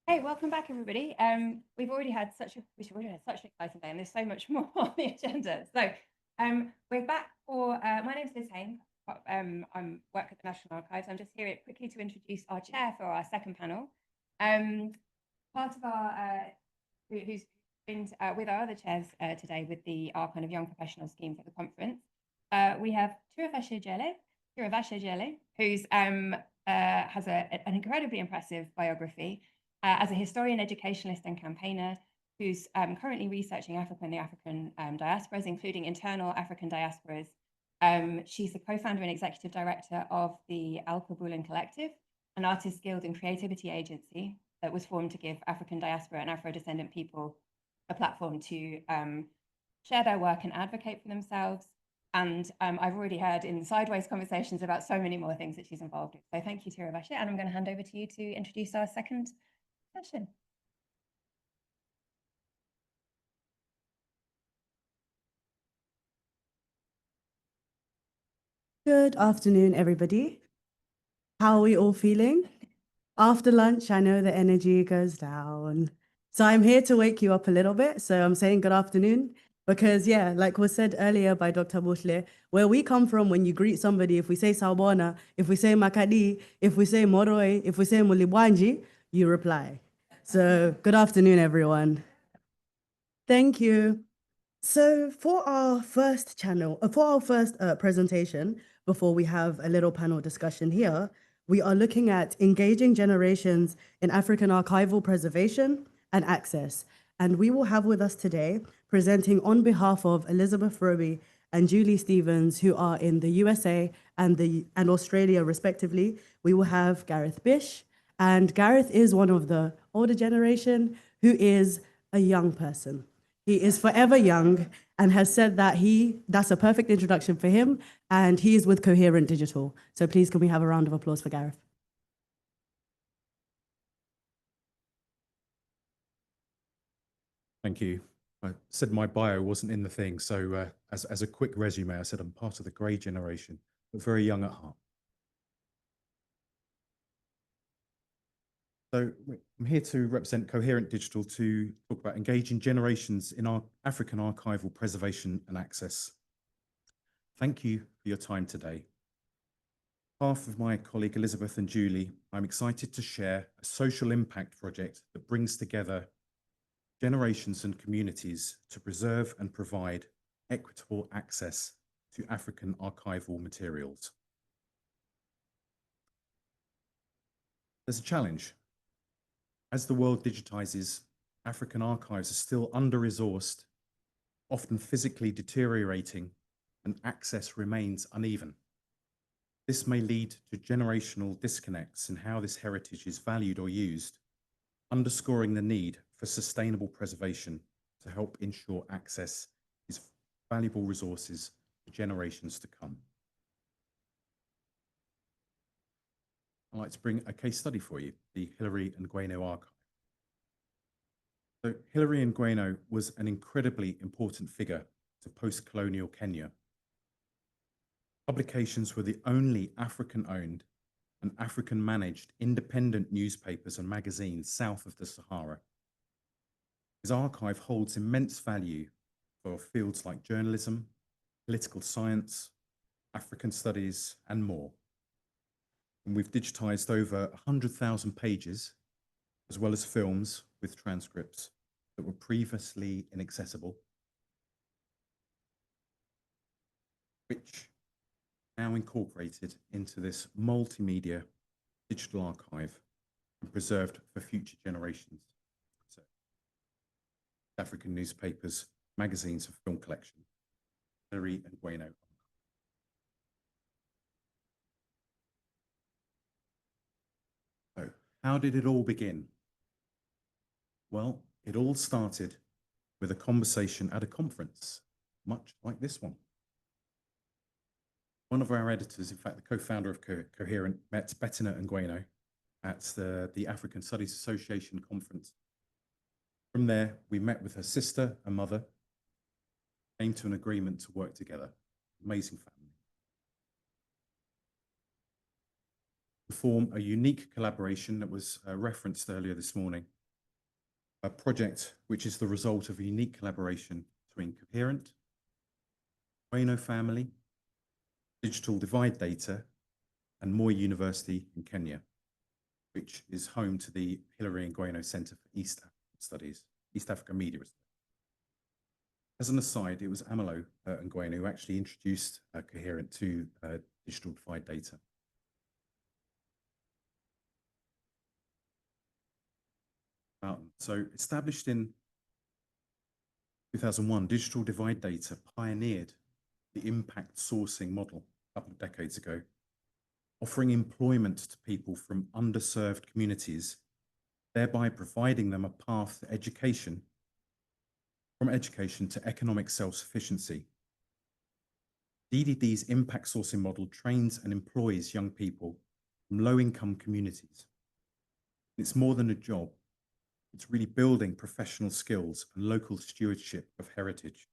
Hey, welcome back, everybody. We've already had such an exciting day, and there's so much more on the agenda. So, we're back for. My name's Liz Hain. I'm work at the National Archives. I'm just here quickly to introduce our chair for our second panel. Part of our who's been with our other chairs today with the our kind of young professional scheme for the conference. We have Tirivashe Jele, who's has an incredibly impressive biography. As a historian, educationalist, and campaigner who's currently researching Africa and the African diasporas, including internal African diasporas. She's the co-founder and executive director of the Al Qabulan Collective, an artist guild and creativity agency that was formed to give African diaspora and Afro-descendant people a platform to share their work and advocate for themselves. And I've already heard in sideways conversations about so many more things that she's involved with. So thank you, Tirivashe, and I'm going to hand over to you to introduce our second session. Good afternoon, everybody. How are we all feeling? After lunch, I know the energy goes down. So I'm here to wake you up a little bit. So I'm saying good afternoon because, yeah, like was said earlier by Dr. Bushle, where we come from, when you greet somebody, if we say Sawubona, if we say Makadi, if we say Moroi, if we say Mulibwanji, you reply. So good afternoon, everyone. Thank you. So for our first presentation, before we have a little panel discussion here, we are looking at engaging generations in African archival preservation and access. And we will have with us today, presenting on behalf of Elizabeth Roby and Julie Stevens, who are in the USA and Australia respectively. We will have Gareth Bish, and Gareth is one of the older generation who is a young person. He is forever young and has said that that's a perfect introduction for him, and he is with Coherent Digital. So please, can we have a round of applause for Gareth? Thank you. I said my bio wasn't in the thing, so as a quick resume, I said I'm part of the grey generation, but very young at heart. So I'm here to represent Coherent Digital to talk about engaging generations in our African archival preservation and access. Thank you for your time today. On behalf of my colleague Elizabeth and Julie, I'm excited to share a social impact project that brings together generations and communities to preserve and provide equitable access to African archival materials. There's a challenge. As the world digitizes, African archives are still under-resourced, often physically deteriorating, and access remains uneven. This may lead to generational disconnects in how this heritage is valued or used, underscoring the need for sustainable preservation to help ensure access to valuable resources for generations to come. I'd like to bring a case study for you, the Hilary Ngweno Archive. So Hilary Ngweno was an incredibly important figure to post-colonial Kenya. Publications were the only African-owned and African-managed independent newspapers and magazines south of the Sahara. His archive holds immense value for fields like journalism, political science, African studies, and more. And we've digitized over 100,000 pages, as well as films with transcripts that were previously inaccessible, which now incorporated into this multimedia digital archive and preserved for future generations. So, African newspapers, magazines, and film collection. Hilary Ngweno. So, how did it all begin? Well, it all started with a conversation at a conference, much like this one. One of our editors, in fact, the co-founder of Coherent, met Bettina Ngweno at the African Studies Association conference. From there, we met with her sister and mother, came to an agreement to work together. Amazing family. To form a unique collaboration that was referenced earlier this morning a project which is the result of a unique collaboration between Coherent, Gweno family, Digital Divide Data, and Moi University in Kenya, which is home to the Hillary and Gweno Center for East African Studies, East Africa Media. As an aside, it was Amalo and Gweno who actually introduced Coherent to Digital Divide Data. So established in 2001, Digital Divide Data pioneered the impact sourcing model a couple of decades ago, offering employment to people from underserved communities, thereby providing them a path to education, from education to economic self-sufficiency. DDD's impact sourcing model trains and employs young people from low-income communities. It's more than a job. It's really building professional skills and local stewardship of heritage.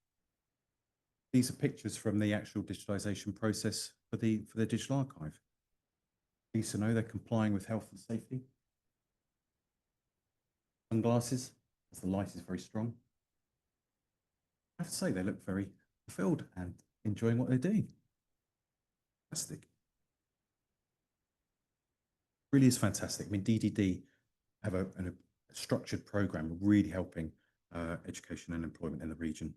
These are pictures from the actual digitization process for the digital archive. Pleased to know they're complying with health and safety. Sunglasses, as the light is very strong. I have to say they look very fulfilled and enjoying what they're doing. Fantastic. Really is fantastic. I mean, DDD have a structured program really helping education and employment in the region.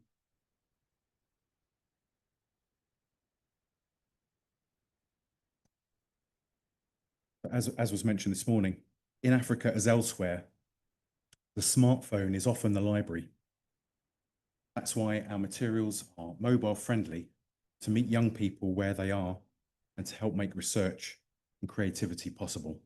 As was mentioned this morning, in Africa as elsewhere, the smartphone is often the library. That's why our materials are mobile friendly to meet young people where they are and to help make research and creativity possible.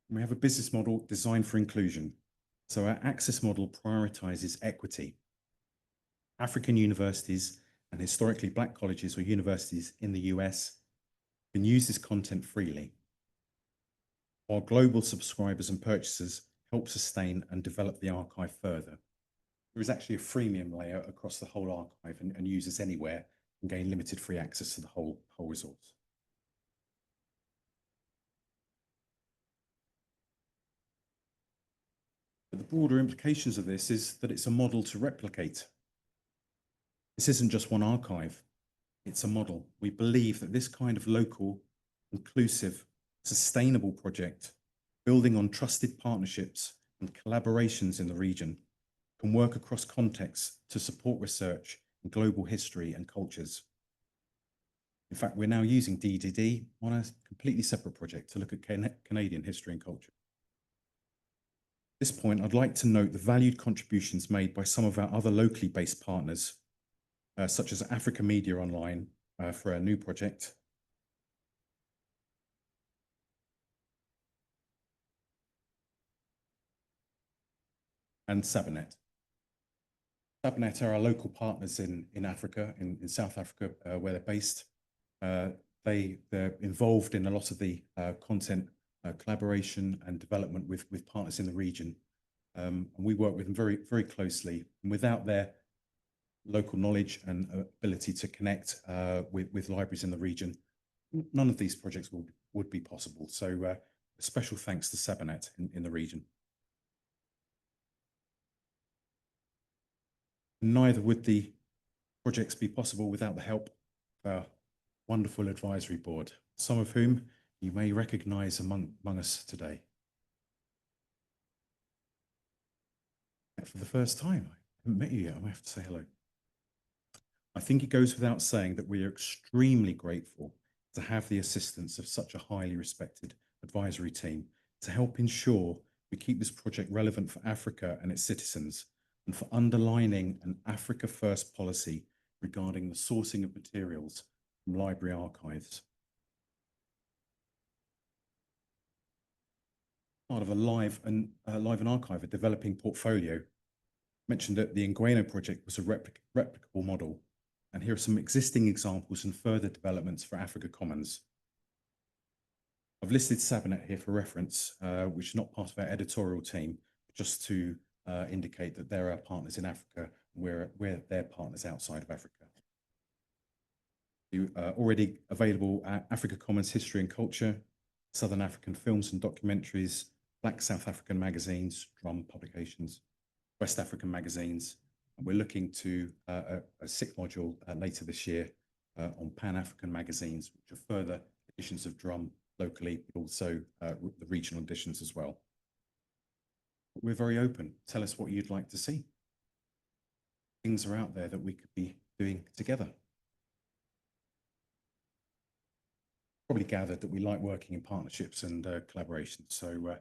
We have a business model designed for inclusion. So our access model prioritizes equity. African universities and historically Black colleges or universities in the US can use this content freely, while global subscribers and purchasers help sustain and develop the archive further. There is actually a freemium layer across the whole archive, and users anywhere can gain limited free access to the whole resource. But the broader implications of this is that it's a model to replicate. This isn't just one archive, it's a model. We believe that this kind of local, inclusive, sustainable project, building on trusted partnerships and collaborations in the region, can work across contexts to support research in global history and cultures. In fact, we're now using DDD on a completely separate project to look at Canadian history and culture. At this point, I'd like to note the valued contributions made by some of our other locally based partners, such as Africa Media Online for our new project, and Sabanet. Sabanet are our local partners in Africa, in South Africa, where they're based. They're involved in a lot of the content collaboration and development with partners in the region. And we work with them very, very closely. And without their local knowledge and ability to connect with libraries in the region, none of these projects would be possible. So a special thanks to Sabanet in the region. Neither would the projects be possible without the help of our wonderful advisory board, some of whom you may recognize among us today. For the first time, I haven't met you yet, I might have to say hello. I think it goes without saying that we are extremely grateful to have the assistance of such a highly respected advisory team to help ensure we keep this project relevant for Africa and its citizens, and for underlining an Africa First policy regarding the sourcing of materials from library archives. Part of a live and archive, a developing portfolio, mentioned that the Gweno project was a replicable model, and here are some existing examples and further developments for Africa Commons. I've listed Sabanet here for reference, which is not part of our editorial team, just to indicate that they're our partners in Africa, and we're their partners outside of Africa. Already available at Africa Commons History and Culture, Southern African films and documentaries, Black South African magazines, drum publications, West African magazines. And we're looking to a SIC module later this year on Pan-African magazines, which are further editions of drum locally, but also the regional editions as well. We're very open. Tell us what you'd like to see. Things are out there that we could be doing together. Probably gathered that we like working in partnerships and collaborations. So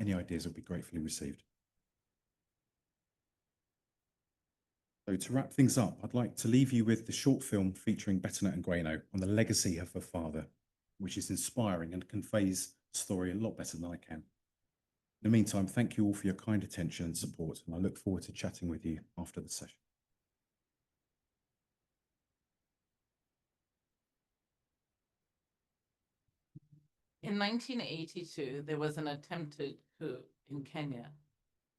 any ideas will be gratefully received. So to wrap things up, I'd like to leave you with the short film featuring Bettina and Gueno on the legacy of her father, which is inspiring and conveys the story a lot better than I can. In the meantime, thank you all for your kind attention and support, and I look forward to chatting with you after the session. In 1982, there was an attempted coup in Kenya.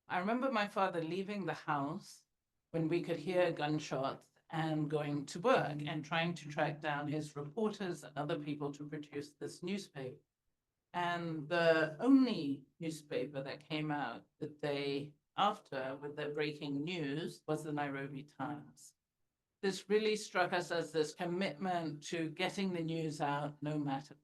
I remember my father leaving the house when we could hear gunshots and going to work and trying to track down his reporters and other people to produce this newspaper. And the only newspaper that came out the day after with the breaking news was the Nairobi Times. This really struck us as this commitment to getting the news out no matter.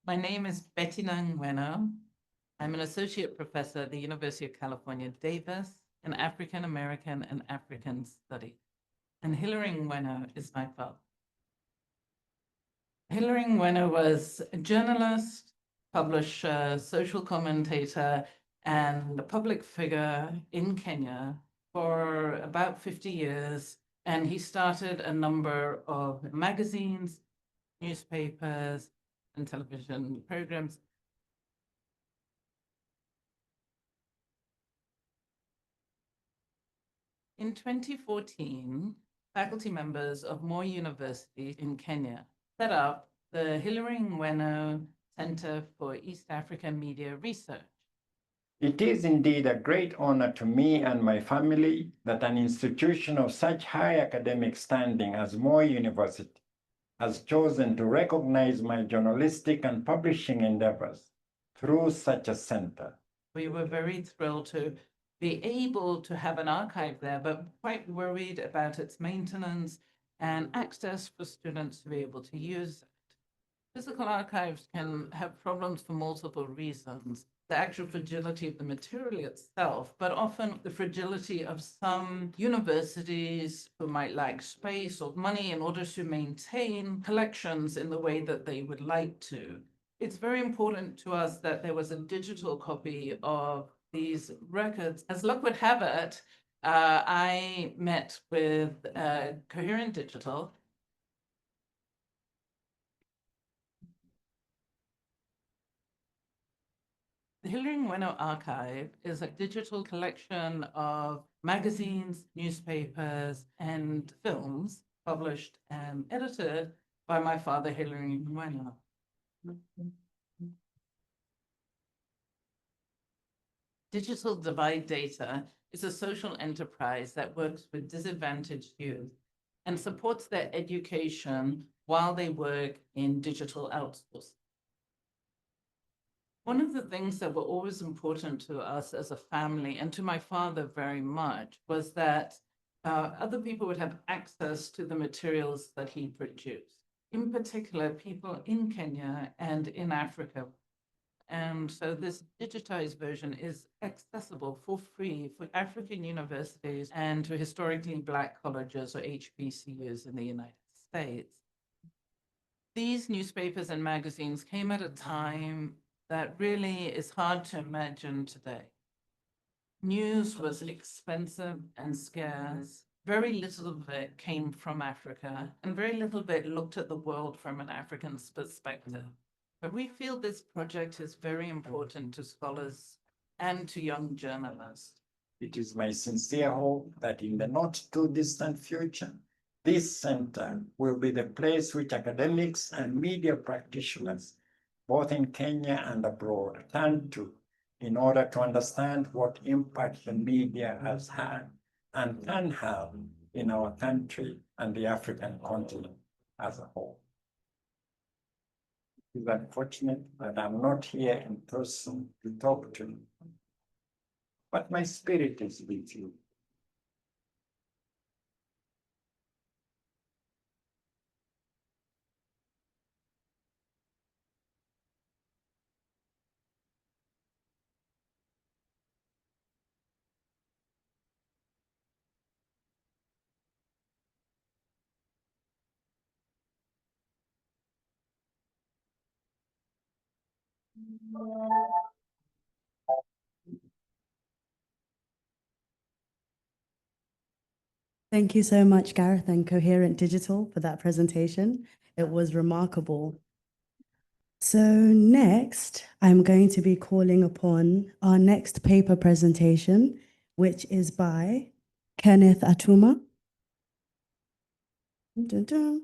My name is Bettina Ngweno. I'm an associate professor at the University of California, Davis, in African American and African Studies. And Hilary Ngweno is my father. Hilary Ngweno was a journalist, publisher, social commentator, and a public figure in Kenya for about 50 years. And he started a number of magazines, newspapers, and television programs. In 2014, faculty members of more universities in Kenya set up the Hilary Ngweno Center for East African Media Research. It is indeed a great honor to me and my family that an institution of such high academic standing as Moi University has chosen to recognize my journalistic and publishing endeavors through such a center. We were very thrilled to be able to have an archive there, but quite worried about its maintenance and access for students to be able to use it. Physical archives can have problems for multiple reasons. The actual fragility of the material itself, but often the fragility of some universities who might lack space or money in order to maintain collections in the way that they would like to. It's very important to us that there was a digital copy of these records. As luck would have it, I met with Coherent Digital. The Hilary Ngweno Archive is a digital collection of magazines, newspapers, and films published and edited by my father, Hilary Ngweno. Digital Divide Data is a social enterprise that works with disadvantaged youth and supports their education while they work in digital outsourcing. One of the things that were always important to us as a family, and to my father very much, was that other people would have access to the materials that he produced. In particular, people in Kenya and in Africa. And so this digitized version is accessible for free for African universities and to historically Black colleges or HBCUs in the United States. These newspapers and magazines came at a time that really is hard to imagine today. News was expensive and scarce. Very little of it came from Africa, and very little of it looked at the world from an African perspective. But we feel this project is very important to scholars and to young journalists. It is my sincere hope that in the not too distant future, this center will be the place which academics and media practitioners, both in Kenya and abroad, turn to in order to understand what impact the media has had and can have in our country and the African continent as a whole. It's unfortunate that I'm not here in person to talk to you, but my spirit is with you. Thank you so much, Gareth and Coherent Digital, for that presentation. It was remarkable. So next, I'm going to be calling upon our next paper presentation, which is by Kenneth Atuma. Dun, dun.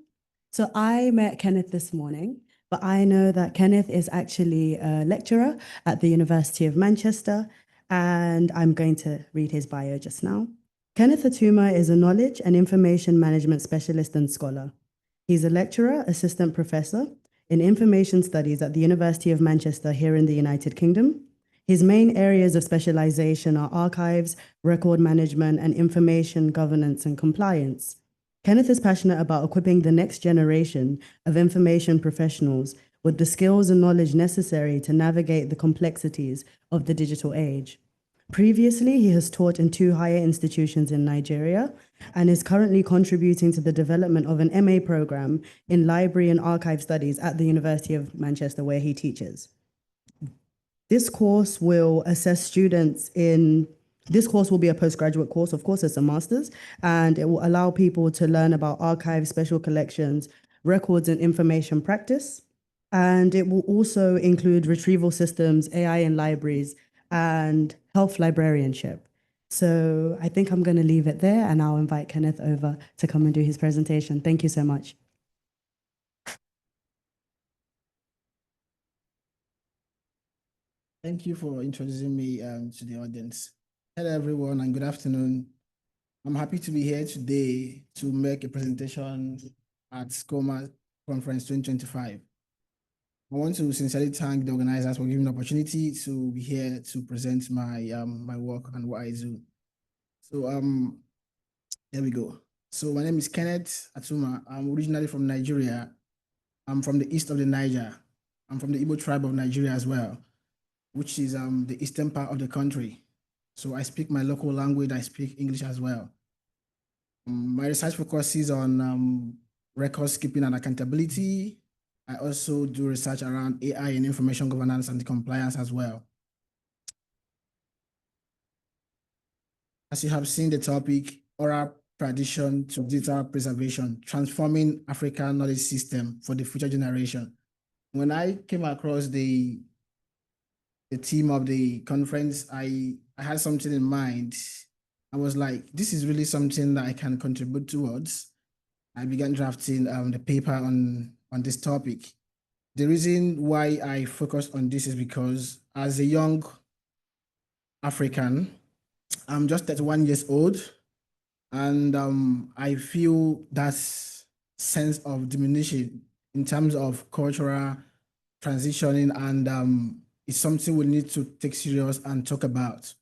So I met Kenneth this morning, but I know that Kenneth is actually a lecturer at the University of Manchester, and I'm going to read his bio just now. Kenneth Atuma is a knowledge and information management specialist and scholar. He's a lecturer, assistant professor in information studies at the University of Manchester here in the United Kingdom. His main areas of specialization are archives, record management, and information governance and compliance. Kenneth is passionate about equipping the next generation of information professionals with the skills and knowledge necessary to navigate the complexities of the digital age. Previously, he has taught in 2 higher institutions in Nigeria and is currently contributing to the development of an MA program in library and archive studies at the University of Manchester, where he teaches. This course will assess students in This course will be a postgraduate course. Of course, it's a master's, and it will allow people to learn about archives, special collections, records, and information practice. And it will also include retrieval systems, AI in libraries, and health librarianship. So I think I'm going to leave it there, and I'll invite Kenneth over to come and do his presentation. Thank you so much. Thank you for introducing me to the audience. Hello, everyone, and good afternoon. I'm happy to be here today to make a presentation at SCOLMA Conference 2025. I want to sincerely thank the organizers for giving me the opportunity to be here to present my my work and what I do. So there we go. So my name is Kenneth Atuma. I'm originally from Nigeria. I'm from the east of the Niger. I'm from the Igbo tribe of Nigeria as well, which is the eastern part of the country. So I speak my local language, I speak English as well. My research focuses on records keeping and accountability. I also do research around AI and information governance and compliance as well. As you have seen the topic, oral tradition to digital preservation, transforming African knowledge system for the future generation. When I came across the theme of the conference, I had something in mind. I was like, this is really something that I can contribute towards. I began drafting the paper on this topic. The reason why I focused on this is because as a young African, I'm just 31 years old, and I feel that sense of diminishing in terms of cultural transitioning, and it's something we need to take serious and talk about.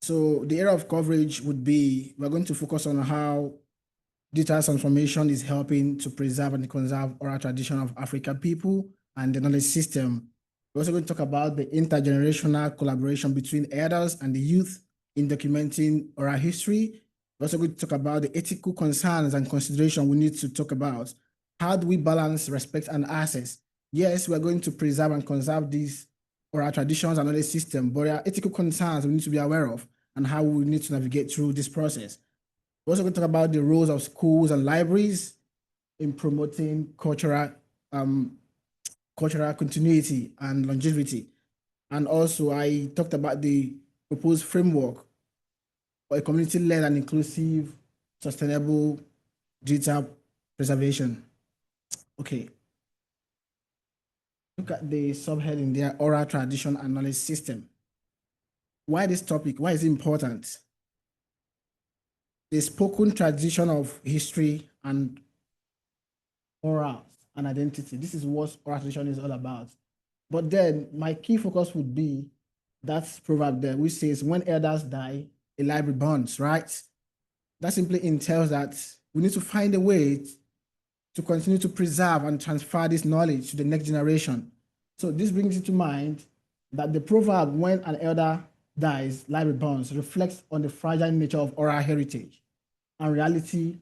So the area of coverage would be, we're going to focus on how digital transformation is helping to preserve and conserve oral tradition of African people and the knowledge system. We're also going to talk about the intergenerational collaboration between elders and the youth in documenting oral history. We're also going to talk about the ethical concerns and consideration we need to talk about. How do we balance respect and access? Yes, we're going to preserve and conserve these oral traditions and knowledge system, but there are ethical concerns we need to be aware of and how we need to navigate through this process. We're also going to talk about the roles of schools and libraries in promoting cultural continuity and longevity. And also I talked about the proposed framework for a community-led and inclusive, sustainable digital preservation. Okay. Look at the subheading there, oral tradition and knowledge system. why this topic, why is it important? The spoken tradition of history and oral and identity. This is what oral tradition is all about. But then my key focus would be that proverb there, which says, when elders die, a library burns, right? That simply entails that we need to find a way to continue to preserve and transfer this knowledge to the next generation. So this brings it to mind that the proverb, when an elder dies, library burns, reflects on the fragile nature of oral heritage and reality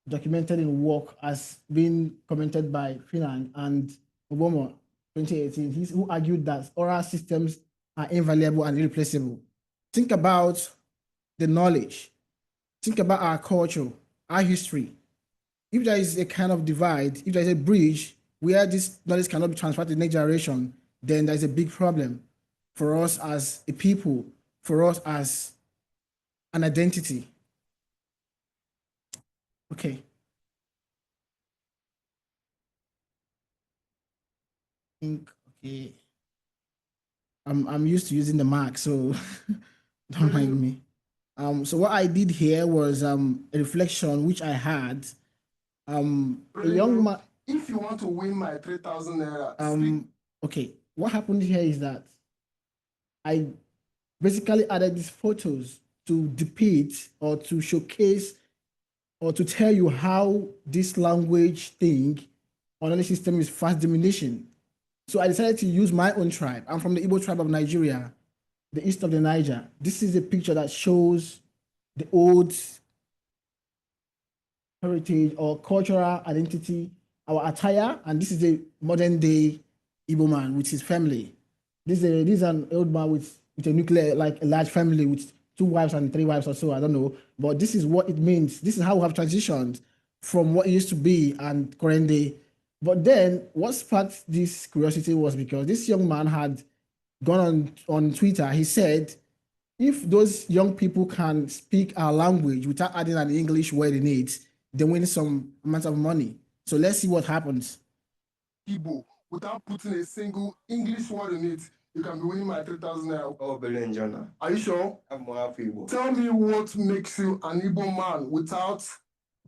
documented in work as being commented by Finang and Obama 2018, who argued that oral systems are invaluable and irreplaceable. Think about the knowledge. Think about our culture, our history. If there is a kind of divide, if there is a bridge where this knowledge cannot be transferred to the next generation, then there's a big problem for us as a people, for us as an identity. Okay. Okay. I'm used to using the Mac, so don't mind me. So what I did here was a reflection which I had. A young man. If you want to win my 3,000 naira, okay. What happened here is that I basically added these photos to depict or to showcase or to tell you how this language thing or knowledge system is fast diminishing. So I decided to use my own tribe. I'm from the Igbo tribe of Nigeria, the east of the Niger. This is a picture that shows the old heritage or cultural identity, our attire, and this is a modern day Igbo man with his family. This is an old man with a nuclear, like a large family with 2 wives and 3 wives or so, I don't know. But this is what it means. This is how we have transitioned from what it used to be and current day. But then what sparked this curiosity was because this young man had gone on Twitter. He said, if those young people can speak our language without adding an English word in it, they win some amount of money. So let's see what happens. Igbo, without putting a single English word in it, you can be winning my 3,000 naira. Oh, brilliant, Jonah. Are you sure? I'm more happy. Tell me what makes you an Igbo man without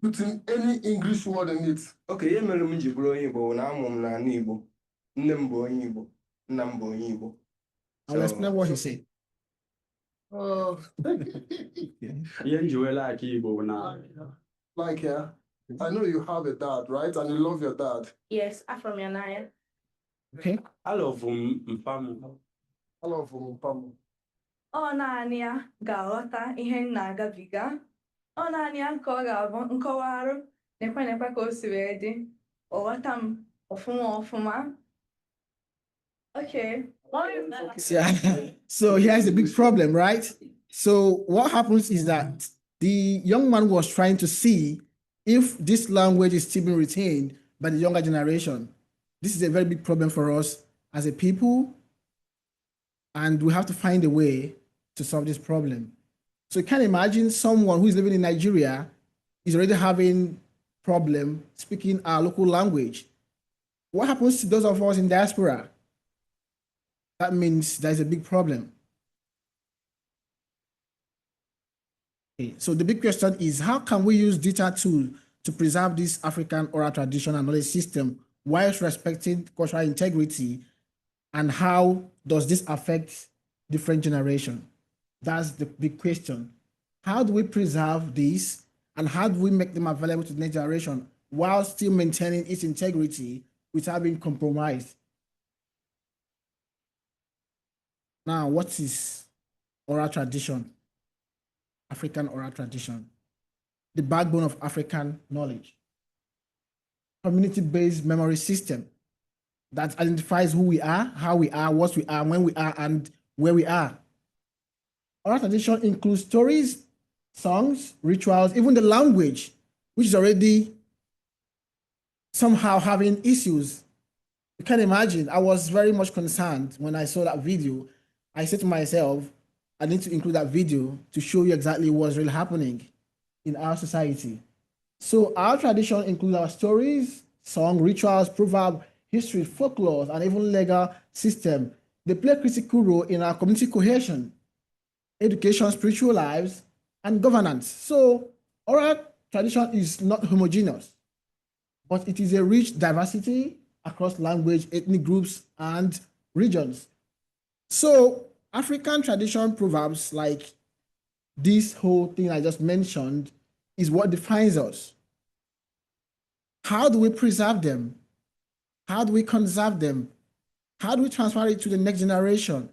putting any English word in it. Okay, I'm going to go Igbo. Now I'm na Igbo. Nembo Igbo. Nambo Igbo. I'll explain what he said. Oh, You enjoy like Igbo now. like yeah. I know you have a dad, right? And you love your dad. Yes, I'm from Yanaya. Okay. I love Mpamu. I love Mpamu. Ọ naanị ya ga-aghọta ihe m na-agabiga. Ọ naanị ya ka ọ ga-abụ nkọwarụ nekwe ka o si wee dị. Ọ ghọta m ọfụma. Okay. Yeah. So here's the big problem, right? So what happens is that the young man was trying to see if this language is still being retained by the younger generation. This is a very big problem for us as a people, and we have to find a way to solve this problem. So you can imagine someone who is living in Nigeria is already having problem speaking our local language. What happens to those of us in diaspora? That means there's a big problem. Okay, so the big question is, how can we use digital tools to preserve this African oral tradition and knowledge system whilst respecting cultural integrity, and how does this affect different generations? That's the big question. How do we preserve this, and how do we make them available to the next generation while still maintaining its integrity without being compromised? Now, what is oral tradition? African oral tradition, the backbone of African knowledge. Community-based memory system that identifies who we are, how we are, what we are, when we are, and where we are. Oral tradition includes stories, songs, rituals, even the language, which is already somehow having issues. You can imagine, I was very much concerned when I saw that video. I said to myself, I need to include that video to show you exactly what's really happening in our society. So our tradition includes our stories, song, rituals, proverb, history, folklore, and even legal system. They play a critical role in our community cohesion. education, spiritual lives, and governance. So oral tradition is not homogeneous, but it is a rich diversity across language, ethnic groups, and regions. So African tradition proverbs like this whole thing I just mentioned is what defines us. How do we preserve them? How do we conserve them? How do we transfer it to the next generation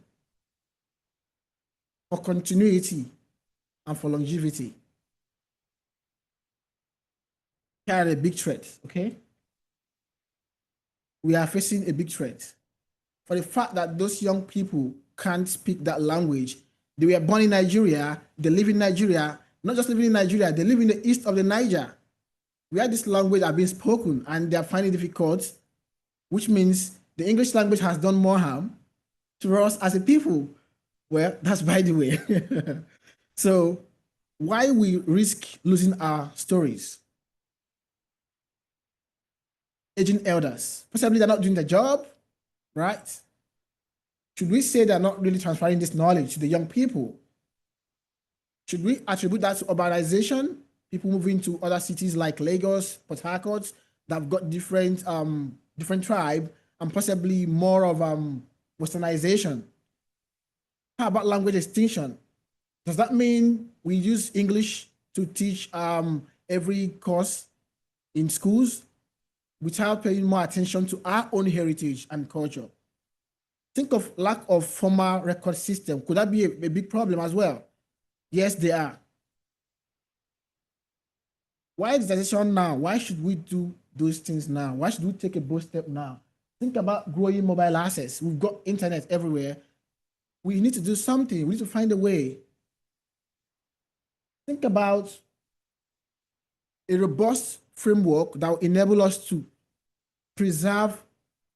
for continuity and for longevity? Here are the big threats, okay? We are facing a big threat for the fact that those young people can't speak that language. They were born in Nigeria, they live in Nigeria, not just living in Nigeria, they live in the east of the Niger, where this language are being spoken and they are finding it difficult, which means the English language has done more harm to us as a people. Well, that's by the way. So why we risk losing our stories? Aging elders, possibly they're not doing the job, right? Should we say they're not really transferring this knowledge to the young people? Should we attribute that to urbanization? People moving to other cities like Lagos, Port Harcourt, that have got different tribe and possibly more of westernization. How about language extinction? Does that mean we use English to teach every course in schools without paying more attention to our own heritage and culture? Think of lack of formal record system. Could that be a big problem as well? Yes, they are. Why digitization now? Why should we do those things now? Why should we take a bold step now? Think about growing mobile access. We've got internet everywhere. We need to do something. We need to find a way. Think about a robust framework that will enable us to preserve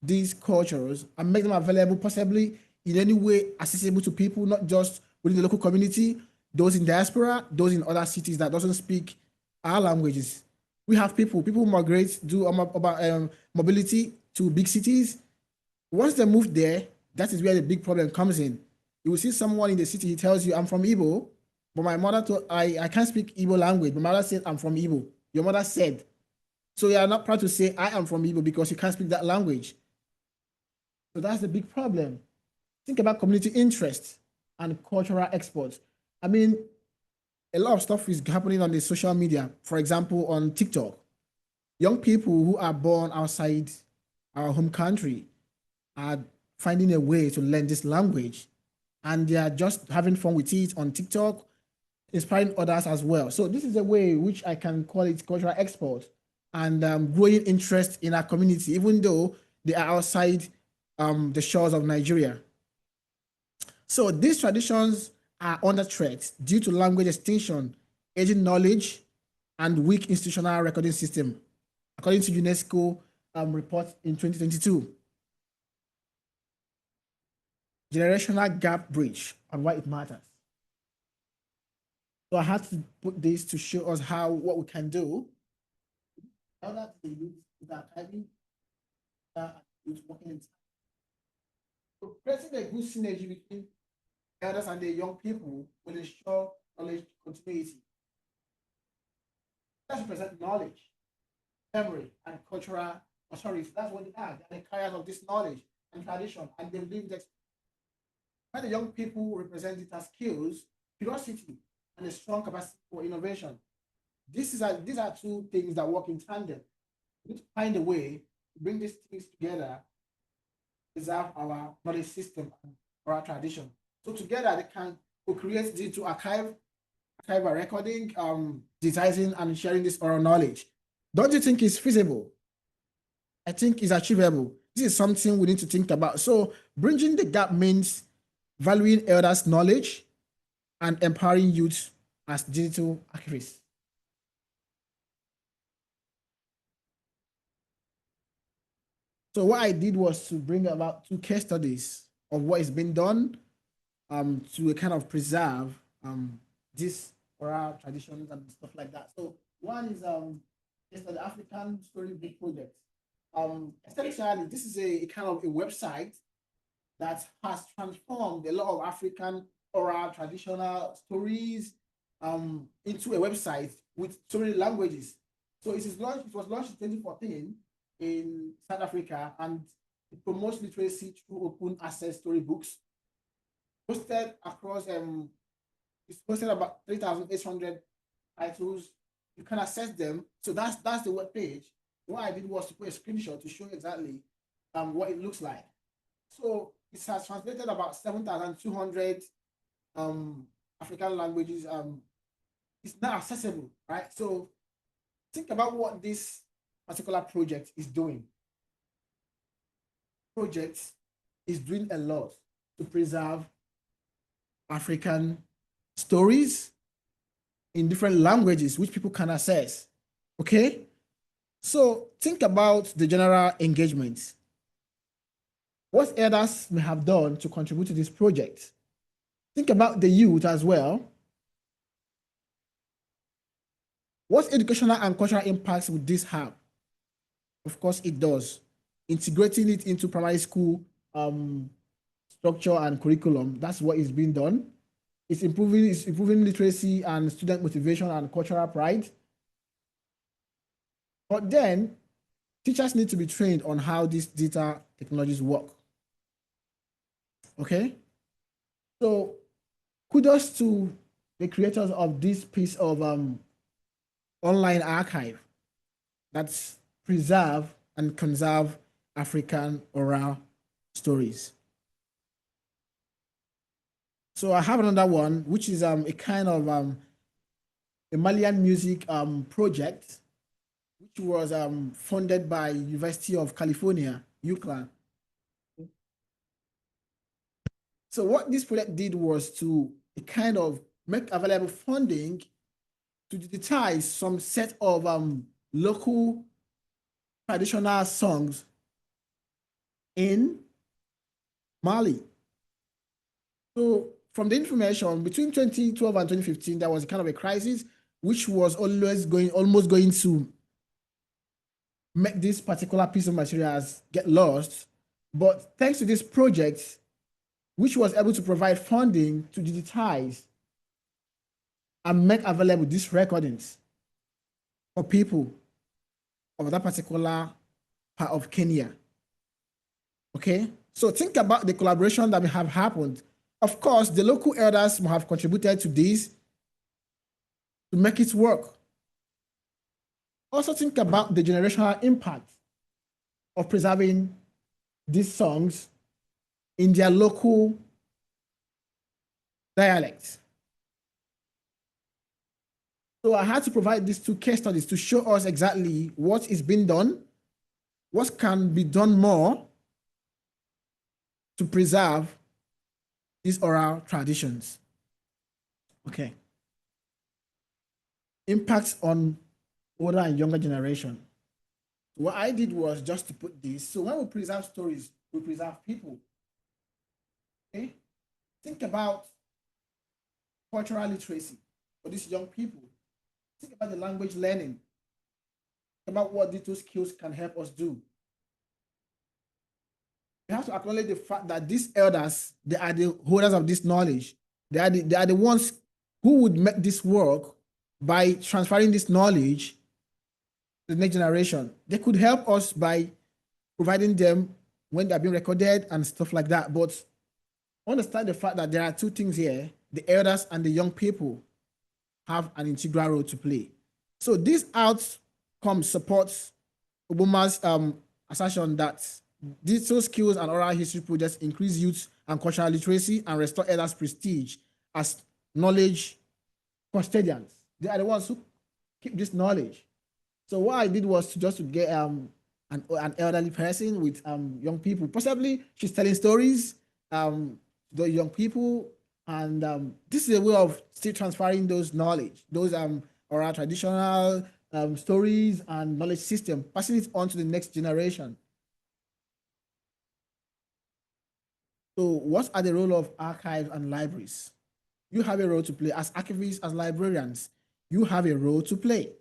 these cultures and make them available possibly in any way accessible to people, not just within the local community, those in diaspora, those in other cities that doesn't speak our languages. We have people migrate, do mobility to big cities. Once they move there, that is where the big problem comes in. You will see someone in the city, he tells you, I'm from Igbo, but my mother, I can't speak Igbo language. My mother said, I'm from Igbo. Your mother said. So you are not proud to say, I am from Igbo because you can't speak that language. So that's the big problem. Think about community interest and cultural exports. I mean, a lot of stuff is happening on the social media. For example, on TikTok, young people who are born outside our home country are finding a way to learn this language, and they are just having fun with it on TikTok, inspiring others as well. So this is a way which I can call it cultural export and growing interest in our community, even though they are outside the shores of Nigeria. So these traditions are under threat due to language extinction, aging knowledge, and weak institutional recording system, according to UNESCO report in 2022. Generational gap bridge and why it matters. So I had to put this to show us what we can do. Now that the youth is archiving, youth working in. So creating a good synergy between elders and the young people will ensure knowledge continuity. That represent knowledge, memory, and cultural authority. That's what they are. They're the carriers of this knowledge and tradition, and they live that. When the young people represent it as skills, curiosity, and a strong capacity for innovation. These are two things that work in tandem. We need to find a way to bring these things together, preserve our knowledge system or our tradition. So together they can co-create digital archival recording, digitizing and sharing this oral knowledge. Don't you think it's feasible? I think it's achievable. This is something we need to think about. So bridging the gap means valuing elders' knowledge and empowering youth as digital archivists. So what I did was to bring about 2 case studies of what is being done to kind of preserve these oral traditions and stuff like that. So one is the African Storybook Project. Essentially, this is a kind of a website that has transformed a lot of African oral traditional stories into a website with so many languages. So it was launched in 2014 in South Africa, and it promotes literacy through open access storybooks posted across it's posted about 3,800 titles. You can access them. So that's the web page. What I did was to put a screenshot to show exactly what it looks like. So it has translated about 7,200 African languages. It's not accessible, right? So think about what this particular project is doing. Project is doing a lot to preserve African stories in different languages which people can access. Okay? So think about the general engagement. What others may have done to contribute to this project. Think about the youth as well. What educational and cultural impacts would this have? Of course, it does. Integrating it into primary school structure and curriculum, that's what is being done. It's improving literacy and student motivation and cultural pride. But then, teachers need to be trained on how these data technologies work. Okay? So, kudos to the creators of this piece of online archive that's preserve and conserve African oral stories. So I have another one, which is a kind of a Malian music project, which was funded by University of California, UCLA. So what this project did was to kind of make available funding to digitize some set of local traditional songs in Mali. So from the information between 2012 and 2015, there was a kind of a crisis, which was almost going to make this particular piece of materials get lost. But thanks to this project, which was able to provide funding to digitize and make available these recordings for people of that particular part of Kenya. Okay, so think about the collaboration that may have happened. Of course, the local elders may have contributed to this to make it work. Also think about the generational impact of preserving these songs in their local dialects. So I had to provide these two case studies to show us exactly what is being done, what can be done more to preserve these oral traditions. Okay. Impacts on older and younger generation. What I did was just to put this. So when we preserve stories, we preserve people. Okay? Think about cultural literacy for these young people. Think about the language learning. Think about what digital skills can help us do. We have to acknowledge the fact that these elders, they are the holders of this knowledge. They are the ones who would make this work by transferring this knowledge to the next generation. They could help us by providing them when they're being recorded and stuff like that. But understand the fact that there are two things here. The elders and the young people have an integral role to play. So this outcome supports Obuma's assertion that digital skills and oral history projects increase youth and cultural literacy and restore elders' prestige as knowledge custodians. They are the ones who keep this knowledge. So what I did was to get an elderly person with young people. Possibly she's telling stories to the young people, and this is a way of still transferring those knowledge, those oral traditional stories and knowledge system, passing it on to the next generation. So what are the role of archives and libraries? You have a role to play as archivists, as librarians. You have a role to play.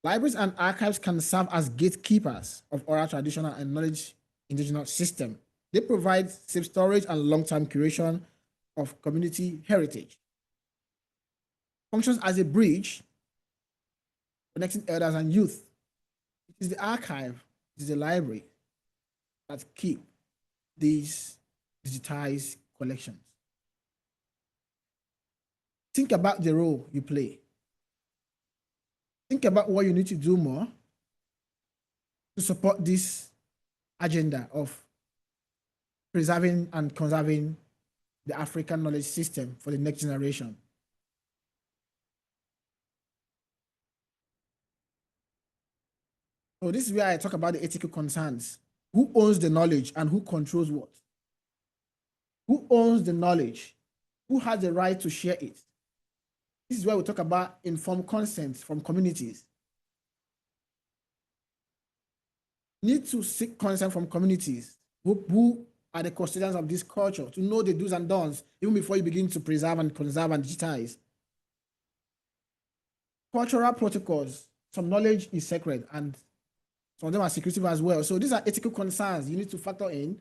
Libraries and archives can serve as gatekeepers of oral traditional and knowledge indigenous system. They provide safe storage and long-term curation of community heritage. Functions as a bridge connecting elders and youth. It is the archive, it is the library that keep these digitized collections. Think about the role you play. Think about what you need to do more to support this agenda of preserving and conserving the African knowledge system for the next generation. So this is where I talk about the ethical concerns. Who owns the knowledge and who controls what? Who owns the knowledge? Who has the right to share it? This is where we talk about informed consent from communities. Need to seek consent from communities who are the custodians of this culture to know the do's and don'ts even before you begin to preserve and conserve and digitize. Cultural protocols, some knowledge is sacred and some of them are secretive as well. So these are ethical concerns you need to factor in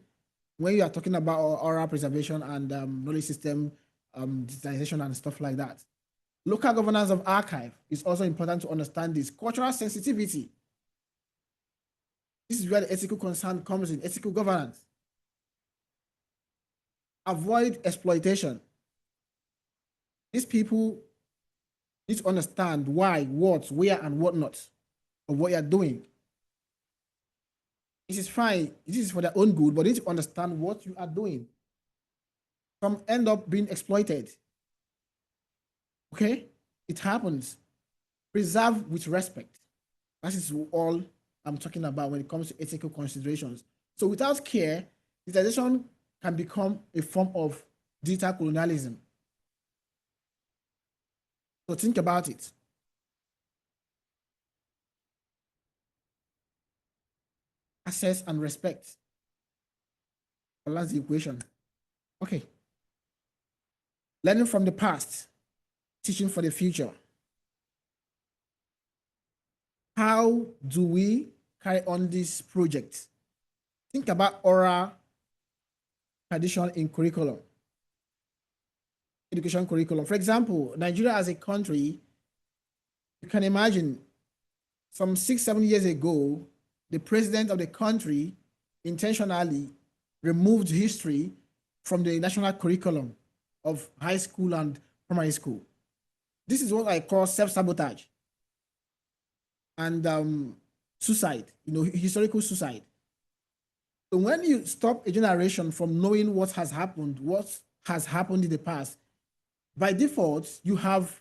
when you are talking about oral preservation and knowledge system digitization and stuff like that. Local governance of archive is also important to understand this. Cultural sensitivity. This is where the ethical concern comes in, ethical governance. Avoid exploitation. These people need to understand why, what, where, and what not of what you're doing. This is fine. This is for their own good, but they need to understand what you are doing. Some end up being exploited. Okay? It happens. Preserve with respect. That is all I'm talking about when it comes to ethical considerations. So without care, digitization can become a form of digital colonialism. So think about it. Access and respect. Balance the equation. Okay. Learning from the past, teaching for the future. How do we carry on this project? Think about oral tradition in curriculum, education curriculum. For example, Nigeria as a country, you can imagine some 6-7 years ago, the president of the country intentionally removed history from the national curriculum of high school and primary school. This is what I call self-sabotage and suicide, historical suicide. So when you stop a generation from knowing what has happened in the past, by default, you have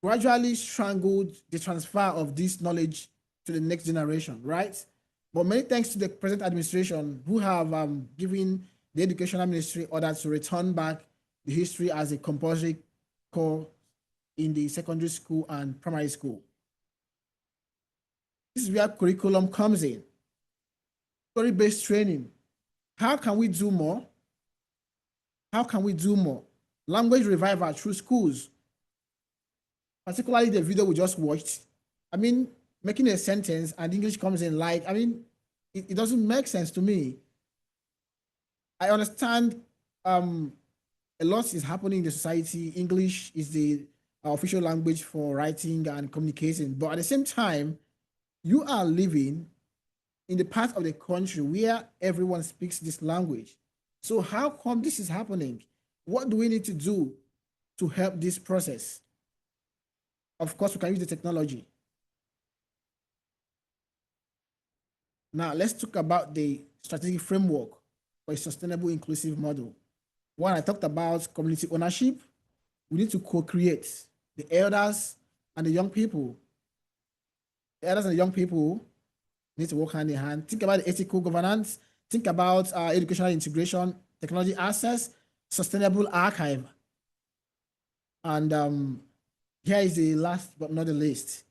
gradually strangled the transfer of this knowledge to the next generation, right? But many thanks to the present administration who have given the educational ministry orders to return back the history as a compulsory core in the secondary school and primary school. This is where curriculum comes in. Story-based training. How can we do more? How can we do more? Language revival through schools, particularly the video we just watched. I mean, making a sentence and English comes in like, I mean, it doesn't make sense to me. I understand a lot is happening in the society. English is the official language for writing and communication, but at the same time, you are living in the part of the country where everyone speaks this language. So how come this is happening? What do we need to do to help this process? Of course, we can use the technology. Now, let's talk about the strategic framework for a sustainable inclusive model. When I talked about community ownership, we need to co-create the elders and the young people. The elders and the young people need to work hand in hand. Think about the ethical governance. Think about educational integration, technology access, sustainable archive. And here is the last but not the least,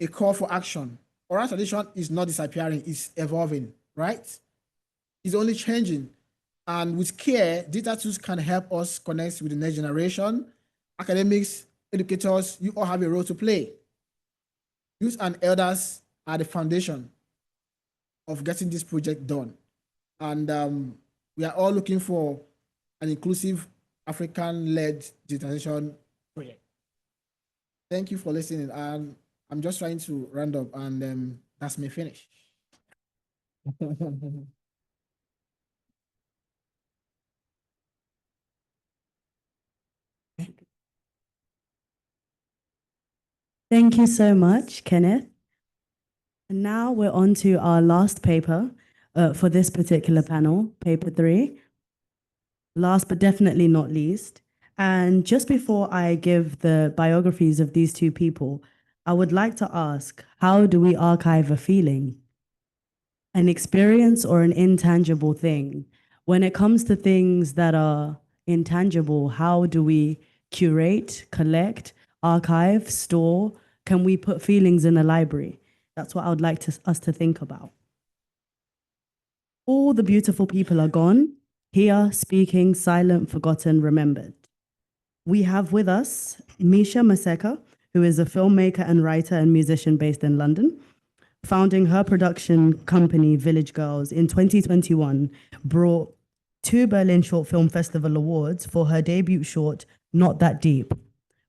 a call for action. Oral tradition is not disappearing, it's evolving, right? It's only changing. And with care, data tools can help us connect with the next generation. Academics, educators, you all have a role to play. Youth and elders are the foundation of getting this project done. And we are all looking for an inclusive African-led digitization project. Thank you for listening. And I'm just trying to round up, and that's me finished. Thank you so much, Kenneth. And now we're on to our last paper for this particular panel, paper 3. Last but definitely not least. And just before I give the biographies of these two people, I would like to ask, how do we archive a feeling? An experience or an intangible thing? When it comes to things that are intangible, how do we curate, collect, archive, store? Can we put feelings in a library? That's what I would like us to think about. All the beautiful people are gone, here, speaking, silent, forgotten, remembered. We have with us Misha Maseka, who is a filmmaker and writer and musician based in London. Founding her production company, Village Girls, in 2021, brought 2 Berlin Short Film Festival awards for her debut short, Not That Deep.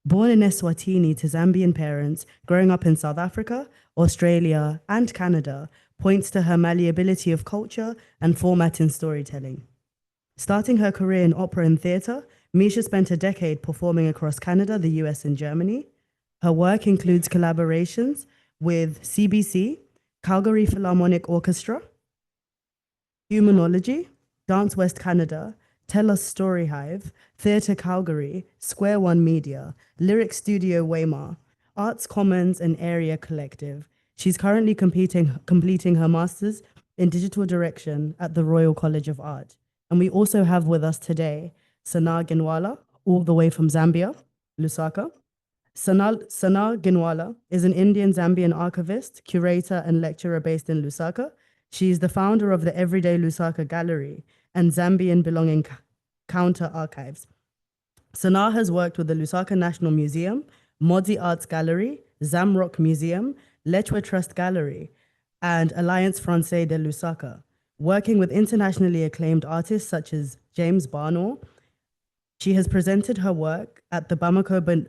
Born in Eswatini to Zambian parents, growing up in South Africa, Australia, and Canada, points to her malleability of culture and format in storytelling. Starting her career in opera and theatre, Misha spent a decade performing across Canada, the US, and Germany. Her work includes collaborations with CBC, Calgary Philharmonic Orchestra, Humanology, Dance West Canada, Tell Us Story Hive, Theatre Calgary, Square One Media, Lyric Studio Weimar, Arts Commons, and Area Collective. She's currently completing her master's in digital direction at the Royal College of Art. And we also have with us today Sana Ginwalla, all the way from Zambia, Lusaka. Sana Ginwalla is an Indian Zambian archivist, curator, and lecturer based in Lusaka. She is the founder of the Everyday Lusaka Gallery and Zambian Belonging Counter Archives. Sana has worked with the Lusaka National Museum, Modzi Arts Gallery, Zamrock Museum, Lechwe Trust Gallery, and Alliance Française de Lusaka, working with internationally acclaimed artists such as James Barnor. She has presented her work at the Bamako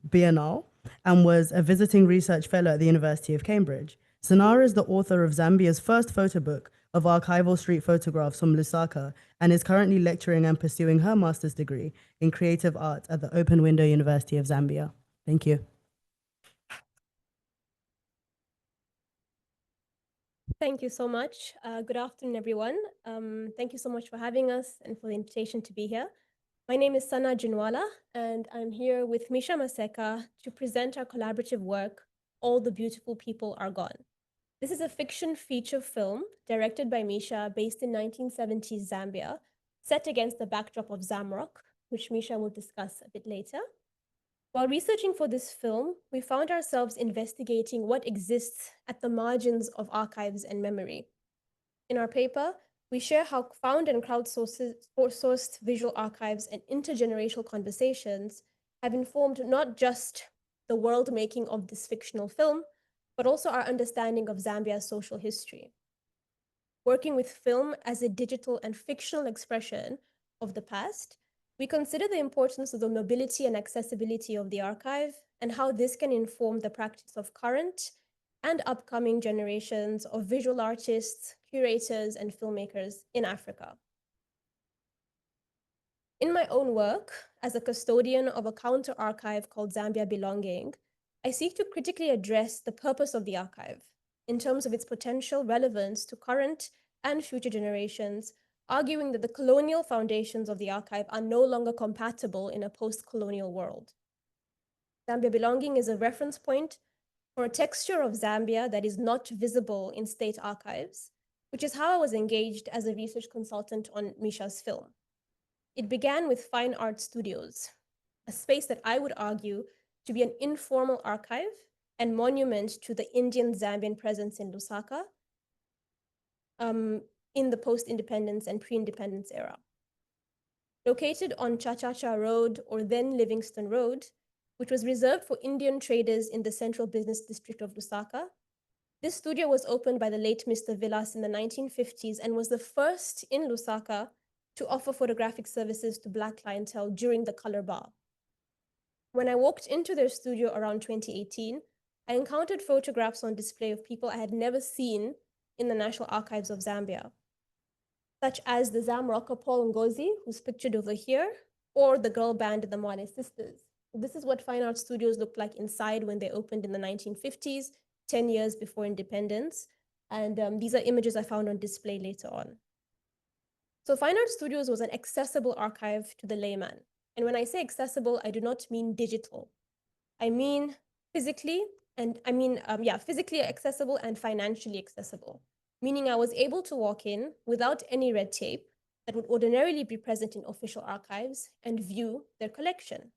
Biennale and was a visiting research fellow at the University of Cambridge. Sana is the author of Zambia's first photo book of archival street photographs from Lusaka and is currently lecturing and pursuing her master's degree in creative art at the Open Window University of Zambia. Thank you. Thank you so much. Good afternoon, everyone. Thank you so much for having us and for the invitation to be here. My name is Sana Ginwalla, and I'm here with Misha Maseka to present our collaborative work, All the Beautiful People Are Gone. This is a fiction feature film directed by Misha based in 1970s Zambia, set against the backdrop of Zamrock, which Misha will discuss a bit later. While researching for this film, we found ourselves investigating what exists at the margins of archives and memory. In our paper, we share how found and crowdsourced visual archives and intergenerational conversations have informed not just the world making of this fictional film, but also our understanding of Zambia's social history. Working with film as a digital and fictional expression of the past, we consider the importance of the mobility and accessibility of the archive and how this can inform the practice of current and upcoming generations of visual artists, curators, and filmmakers in Africa. In my own work, as a custodian of a counter archive called Zambia Belonging, I seek to critically address the purpose of the archive in terms of its potential relevance to current and future generations, arguing that the colonial foundations of the archive are no longer compatible in a post-colonial world. Zambia Belonging is a reference point for a texture of Zambia that is not visible in state archives, which is how I was engaged as a research consultant on Misha's film. It began with Fine Art Studios, a space that I would argue to be an informal archive and monument to the Indian Zambian presence in Lusaka in the post-independence and pre-independence era. Located on Cha-Cha-Cha Road, or then Livingston Road, which was reserved for Indian traders in the central business district of Lusaka, this studio was opened by the late Mr. Villas in the 1950s and was the first in Lusaka to offer photographic services to Black clientele during the color bar. When I walked into their studio around 2018, I encountered photographs on display of people I had never seen in the National Archives of Zambia, such as the Zamrocker Paul Ngozi, who's pictured over here, or the girl band, the Mwane Sisters. This is what fine art studios looked like inside when they opened in the 1950s, 10 years before independence. And these are images I found on display later on. So Fine Art Studios was an accessible archive to the layman. And when I say accessible, I do not mean digital. I mean physically, and physically accessible and financially accessible, meaning I was able to walk in without any red tape that would ordinarily be present in official archives and view their collection.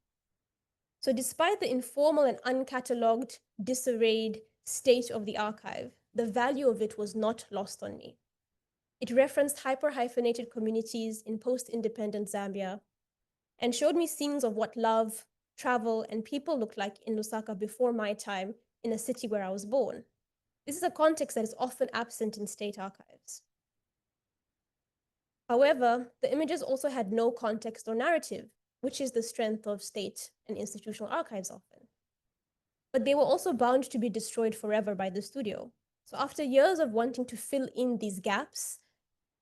So despite the informal and uncatalogued, disarrayed state of the archive, the value of it was not lost on me. It referenced hyper-hyphenated communities in post-independent Zambia and showed me scenes of what love, travel, and people looked like in Lusaka before my time in a city where I was born. This is a context that is often absent in state archives. However, the images also had no context or narrative, which is the strength of state and institutional archives often. But they were also bound to be destroyed forever by the studio. So after years of wanting to fill in these gaps,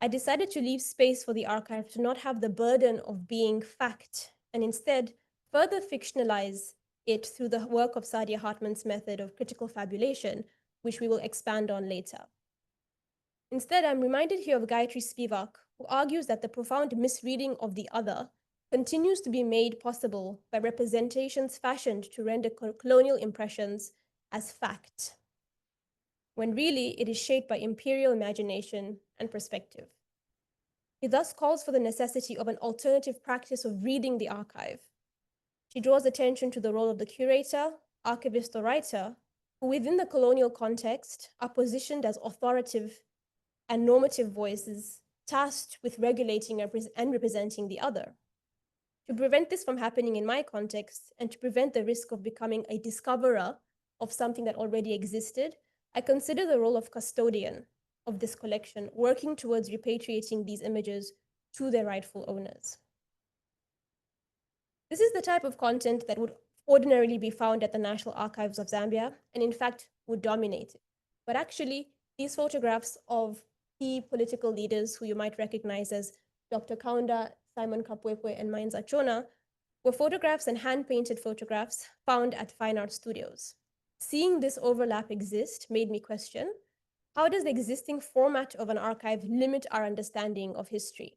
I decided to leave space for the archive to not have the burden of being fact, and instead further fictionalize it through the work of Saadia Hartman's method of critical fabulation, which we will expand on later. Instead, I'm reminded here of Gayatri Spivak, who argues that the profound misreading of the other continues to be made possible by representations fashioned to render colonial impressions as fact, when really it is shaped by imperial imagination and perspective. He thus calls for the necessity of an alternative practice of reading the archive. She draws attention to the role of the curator, archivist, or writer, who within the colonial context are positioned as authoritative and normative voices tasked with regulating and representing the other. To prevent this from happening in my context and to prevent the risk of becoming a discoverer of something that already existed, I consider the role of custodian of this collection, working towards repatriating these images to their rightful owners. This is the type of content that would ordinarily be found at the National Archives of Zambia, and in fact would dominate it. But actually, these photographs of key political leaders who you might recognize as Dr. Kaunda, Simon Kapwepwe, and Mainza Chona were photographs and hand-painted photographs found at fine art studios. Seeing this overlap exist made me question, how does the existing format of an archive limit our understanding of history?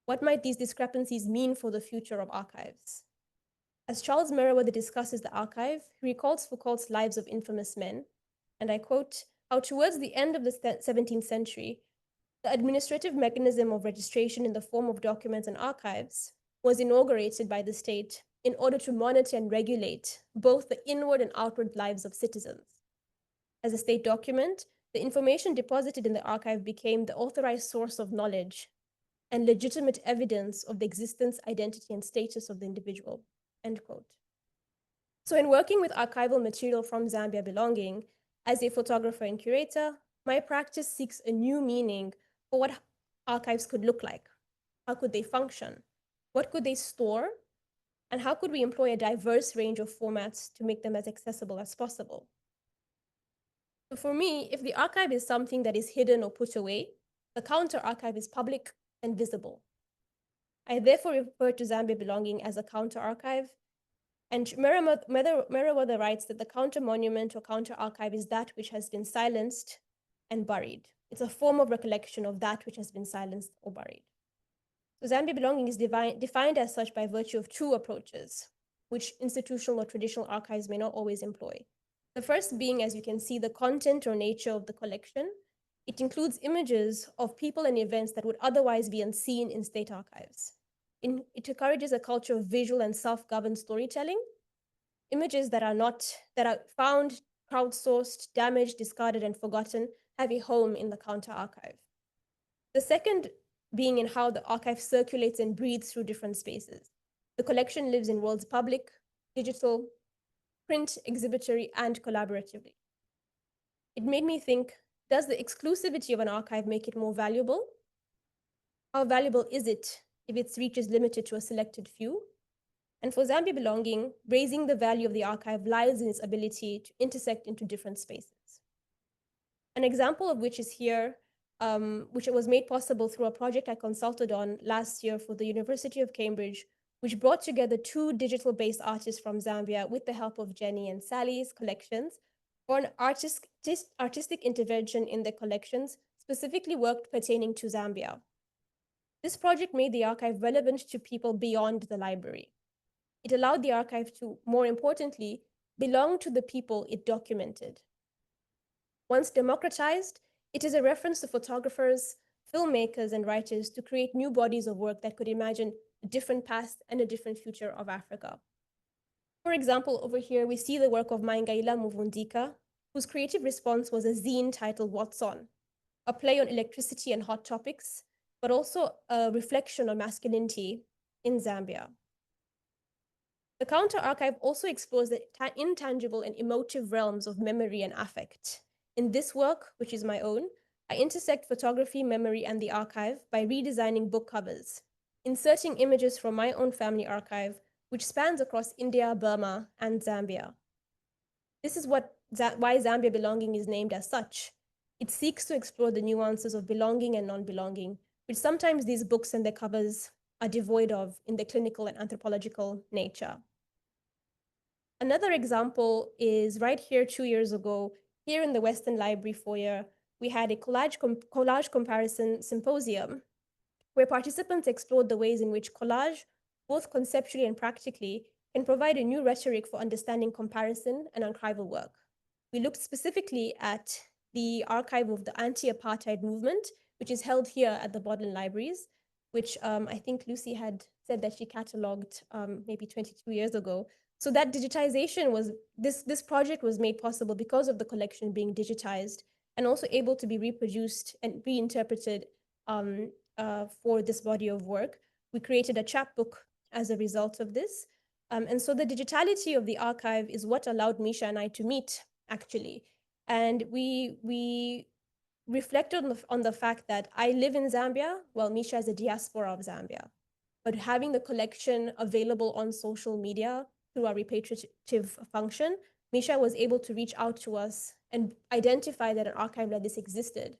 What might these discrepancies mean for the future of archives? As Charles Meriwether discusses the archive, he recalls Foucault's Lives of Infamous Men, and I quote, how towards the end of the 17th century, the administrative mechanism of registration in the form of documents and archives was inaugurated by the state in order to monitor and regulate both the inward and outward lives of citizens. As a state document, the information deposited in the archive became the authorized source of knowledge and legitimate evidence of the existence, identity, and status of the individual, end quote. So in working with archival material from Zambia Belonging, as a photographer and curator, my practice seeks a new meaning for what archives could look like. How could they function? What could they store? And how could we employ a diverse range of formats to make them as accessible as possible? So for me, if the archive is something that is hidden or put away, the counter archive is public and visible. I therefore refer to Zambia Belonging as a counter archive, and Meriwether writes that the counter monument or counter archive is that which has been silenced and buried. It's a form of recollection of that which has been silenced or buried. So Zambia Belonging is defined as such by virtue of two approaches, which institutional or traditional archives may not always employ. The first being, as you can see, the content or nature of the collection. It includes images of people and events that would otherwise be unseen in state archives. It encourages a culture of visual and self-governed storytelling. Images that are found, crowdsourced, damaged, discarded, and forgotten have a home in the counter archive. The second being in how the archive circulates and breathes through different spaces. The collection lives in worlds public, digital, print, exhibitory, and collaboratively. It made me think, does the exclusivity of an archive make it more valuable? How valuable is it if its reach is limited to a selected few? And for Zambia Belonging, raising the value of the archive lies in its ability to intersect into different spaces. An example of which is here, which was made possible through a project I consulted on last year for the University of Cambridge, which brought together 2 digital-based artists from Zambia with the help of Jenny and Sally's collections for an artistic intervention in their collections, specifically work pertaining to Zambia. This project made the archive relevant to people beyond the library. It allowed the archive to, more importantly, belong to the people it documented. Once democratized, it is a reference to photographers, filmmakers, and writers to create new bodies of work that could imagine a different past and a different future of Africa. For example, over here, we see the work of Maingaila Muvundika, whose creative response was a zine titled What's On, a play on electricity and hot topics, but also a reflection on masculinity in Zambia. The Counter Archive also explores the intangible and emotive realms of memory and affect. In this work, which is my own, I intersect photography, memory, and the archive by redesigning book covers, inserting images from my own family archive, which spans across India, Burma, and Zambia. This is why Zambia Belonging is named as such. It seeks to explore the nuances of belonging and non-belonging, which sometimes these books and their covers are devoid of in their clinical and anthropological nature. Another example is right here 2 years ago, here in the Western Library foyer, we had a collage comparison symposium where participants explored the ways in which collage, both conceptually and practically, can provide a new rhetoric for understanding comparison and archival work. We looked specifically at the archive of the anti-apartheid movement, which is held here at the Bodleian Libraries, which I think Lucy had said that she cataloged maybe 22 years ago. So that digitization was, this project was made possible because of the collection being digitized and also able to be reproduced and reinterpreted for this body of work. We created a chapbook as a result of this. And so the digitality of the archive is what allowed Misha and I to meet, actually. And we reflected on the fact that I live in Zambia, while Misha is a diaspora of Zambia. But having the collection available on social media through our repatriative function, Misha was able to reach out to us and identify that an archive like this existed.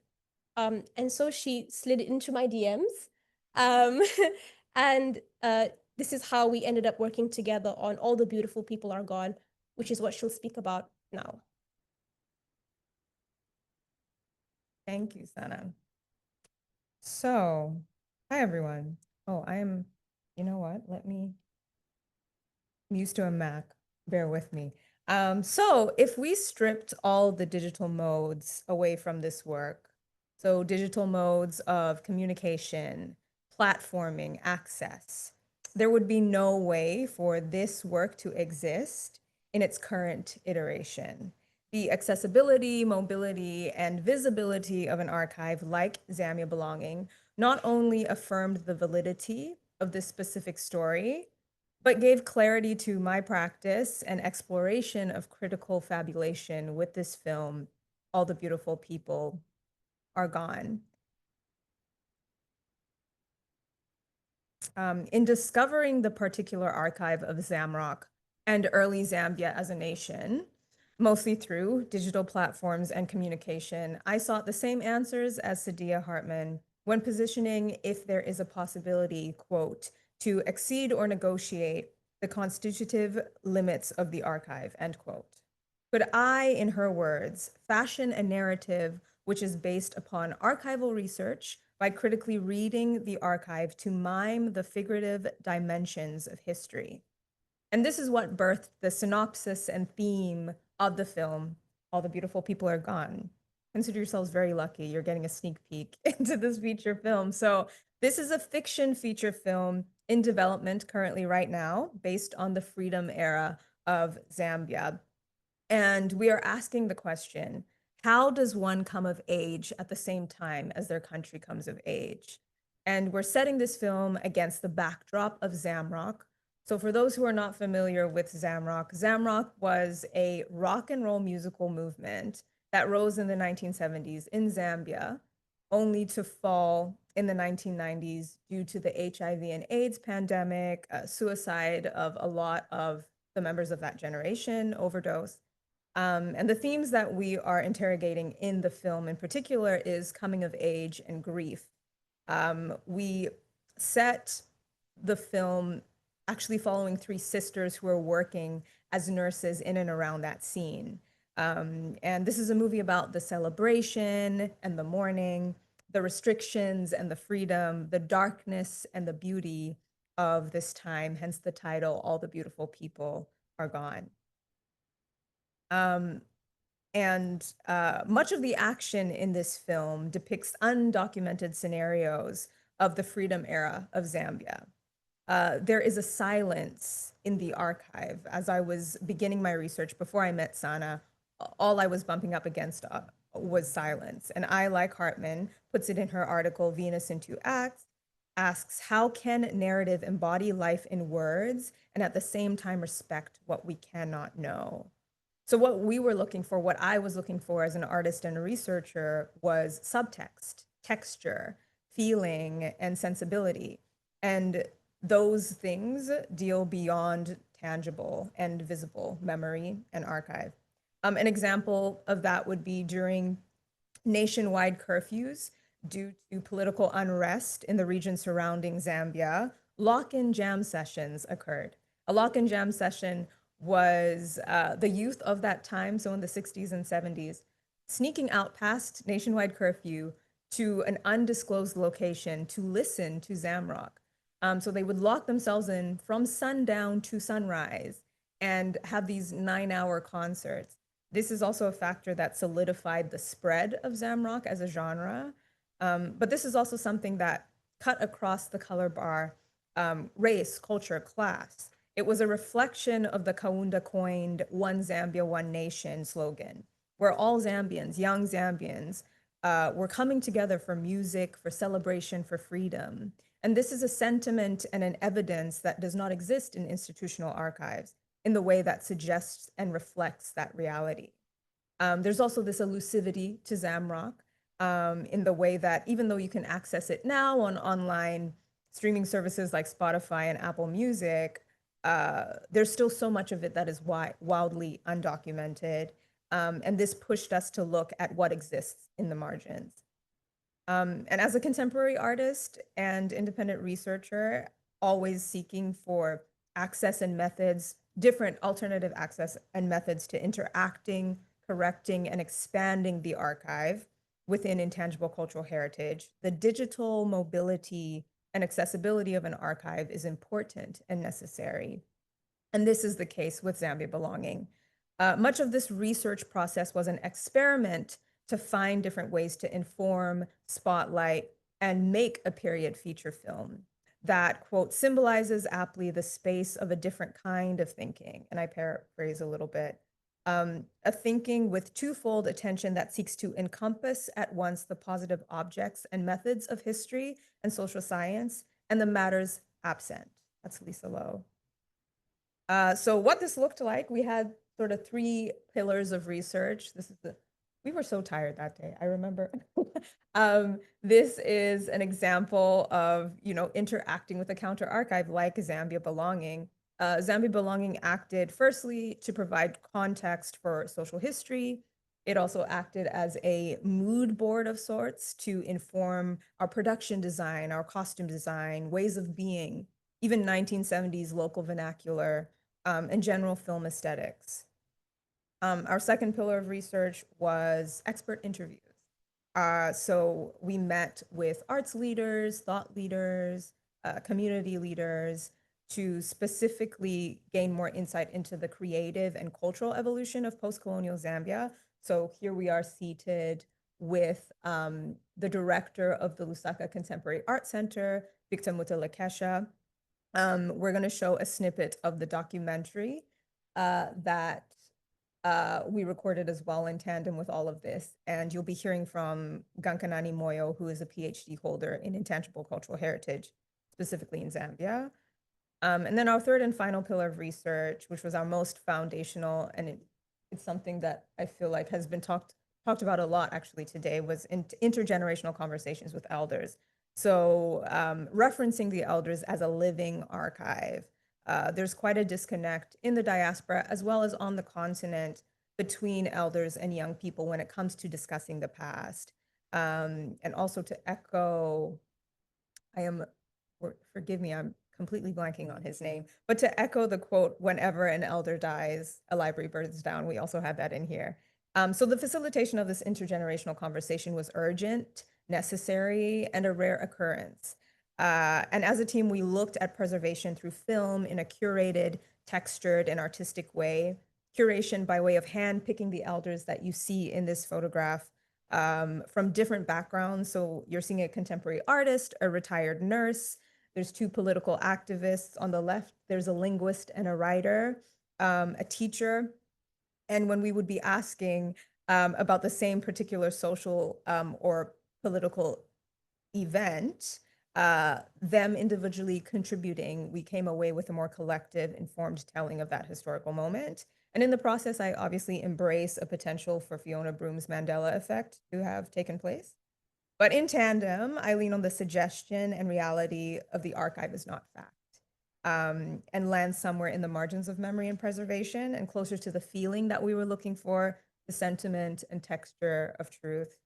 And so she slid into my DMs. And this is how we ended up working together on All the Beautiful People Are Gone, which is what she'll speak about now. Thank you, Sana. So, hi everyone. Oh, you know what? I'm used to a Mac, bear with me. So if we stripped all the digital modes away from this work, so digital modes of communication, platforming, access, there would be no way for this work to exist in its current iteration. The accessibility, mobility, and visibility of an archive like Zambia Belonging not only affirmed the validity of this specific story, but gave clarity to my practice and exploration of critical fabulation with this film, All the Beautiful People Are Gone. In discovering the particular archive of Zamrock and early Zambia as a nation, mostly through digital platforms and communication, I sought the same answers as Sadia Hartman when positioning if there is a possibility, quote, to exceed or negotiate the constitutive limits of the archive, end quote. Could I, in her words, fashion a narrative which is based upon archival research by critically reading the archive to mime the figurative dimensions of history? And this is what birthed the synopsis and theme of the film, All the Beautiful People Are Gone. Consider yourselves very lucky. You're getting a sneak peek into this feature film. So this is a fiction feature film in development currently right now, based on the freedom era of Zambia. And we are asking the question, how does one come of age at the same time as their country comes of age? And we're setting this film against the backdrop of Zamrock. So for those who are not familiar with Zamrock, Zamrock was a rock and roll musical movement that rose in the 1970s in Zambia, only to fall in the 1990s due to the HIV and AIDS pandemic, suicide of a lot of the members of that generation, overdose. And the themes that we are interrogating in the film in particular is coming of age and grief. We set the film actually following three sisters who are working as nurses in and around that scene. And this is a movie about the celebration and the mourning, the restrictions and the freedom, the darkness and the beauty of this time, hence the title, All the Beautiful People Are Gone. Much of the action in this film depicts undocumented scenarios of the freedom era of Zambia. There is a silence in the archive. As I was beginning my research before I met Sana, all I was bumping up against was silence. And I, like Hartman, puts it in her article, Venus in Two Acts, asks, how can narrative embody life in words and at the same time respect what we cannot know? So what we were looking for, what I was looking for as an artist and a researcher was subtext, texture, feeling, and sensibility. And those things deal beyond tangible and visible memory and archive. An example of that would be during nationwide curfews due to political unrest in the region surrounding Zambia, lock-in jam sessions occurred. A lock-in jam session was the youth of that time, so in the 60s and 70s, sneaking out past nationwide curfew to an undisclosed location to listen to Zamrock. So they would lock themselves in from sundown to sunrise and have these 9-hour concerts. This is also a factor that solidified the spread of Zamrock as a genre. But this is also something that cut across the color bar, race, culture, class. It was a reflection of the Kaunda coined One Zambia, One Nation slogan, where all Zambians, young Zambians, were coming together for music, for celebration, for freedom. And this is a sentiment and an evidence that does not exist in institutional archives in the way that suggests and reflects that reality. There's also this elusivity to Zamrock in the way that even though you can access it now on online streaming services like Spotify and Apple Music, there's still so much of it that is wildly undocumented. And this pushed us to look at what exists in the margins. And as a contemporary artist and independent researcher, always seeking for access and methods, different alternative access and methods to interacting, correcting, and expanding the archive within intangible cultural heritage, the digital mobility and accessibility of an archive is important and necessary. And this is the case with Zambia Belonging. Much of this research process was an experiment to find different ways to inform, spotlight, and make a period feature film that, quote, symbolizes aptly the space of a different kind of thinking. And I paraphrase a little bit. A thinking with twofold attention that seeks to encompass at once the positive objects and methods of history and social science and the matters absent. That's Lisa Lowe. So what this looked like, we had sort of 3 pillars of research. We were so tired that day, I remember. This is an example of, interacting with a counter archive like Zambia Belonging. Zambia Belonging acted firstly to provide context for social history. It also acted as a mood board of sorts to inform our production design, our costume design, ways of being, even 1970s local vernacular, and general film aesthetics. Our second pillar of research was expert interviews. So we met with arts leaders, thought leaders, community leaders to specifically gain more insight into the creative and cultural evolution of post-colonial Zambia. So here we are seated with the director of the Lusaka Contemporary Art Center, Victor Mutelekesha. We're going to show a snippet of the documentary that we recorded as well in tandem with all of this. And you'll be hearing from Gankanani Moyo, who is a PhD holder in intangible cultural heritage, specifically in Zambia. And then our third and final pillar of research, which was our most foundational, and it's something that I feel like has been talked about a lot actually today, was intergenerational conversations with elders. So referencing the elders as a living archive, there's quite a disconnect in the diaspora as well as on the continent between elders and young people when it comes to discussing the past. And also to echo, forgive me, I'm completely blanking on his name, but to echo the quote, whenever an elder dies, a library burns down, we also have that in here. So the facilitation of this intergenerational conversation was urgent, necessary, and a rare occurrence. And as a team, we looked at preservation through film in a curated, textured, and artistic way. Curation by way of hand-picking the elders that you see in this photograph from different backgrounds. So you're seeing a contemporary artist, a retired nurse, there's two political activists on the left, there's a linguist and a writer, a teacher. And when we would be asking about the same particular social or political event, them individually contributing, we came away with a more collective, informed telling of that historical moment. And in the process, I obviously embrace a potential for Fiona Broom's Mandela effect to have taken place. But in tandem, I lean on the suggestion and reality of the archive is not fact, and land somewhere in the margins of memory and preservation and closer to the feeling that we were looking for, the sentiment and texture of truth.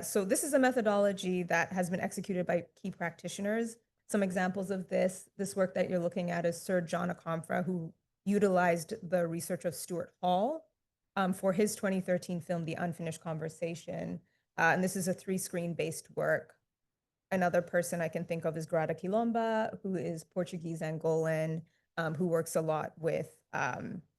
So this is a methodology that has been executed by key practitioners. Some examples of this work that you're looking at is Sir John Akomfra, who utilized the research of Stuart Hall for his 2013 film, The Unfinished Conversation. And this is a 3-screen based work. Another person I can think of is Grada Quilomba, who is Portuguese Angolan, who works a lot with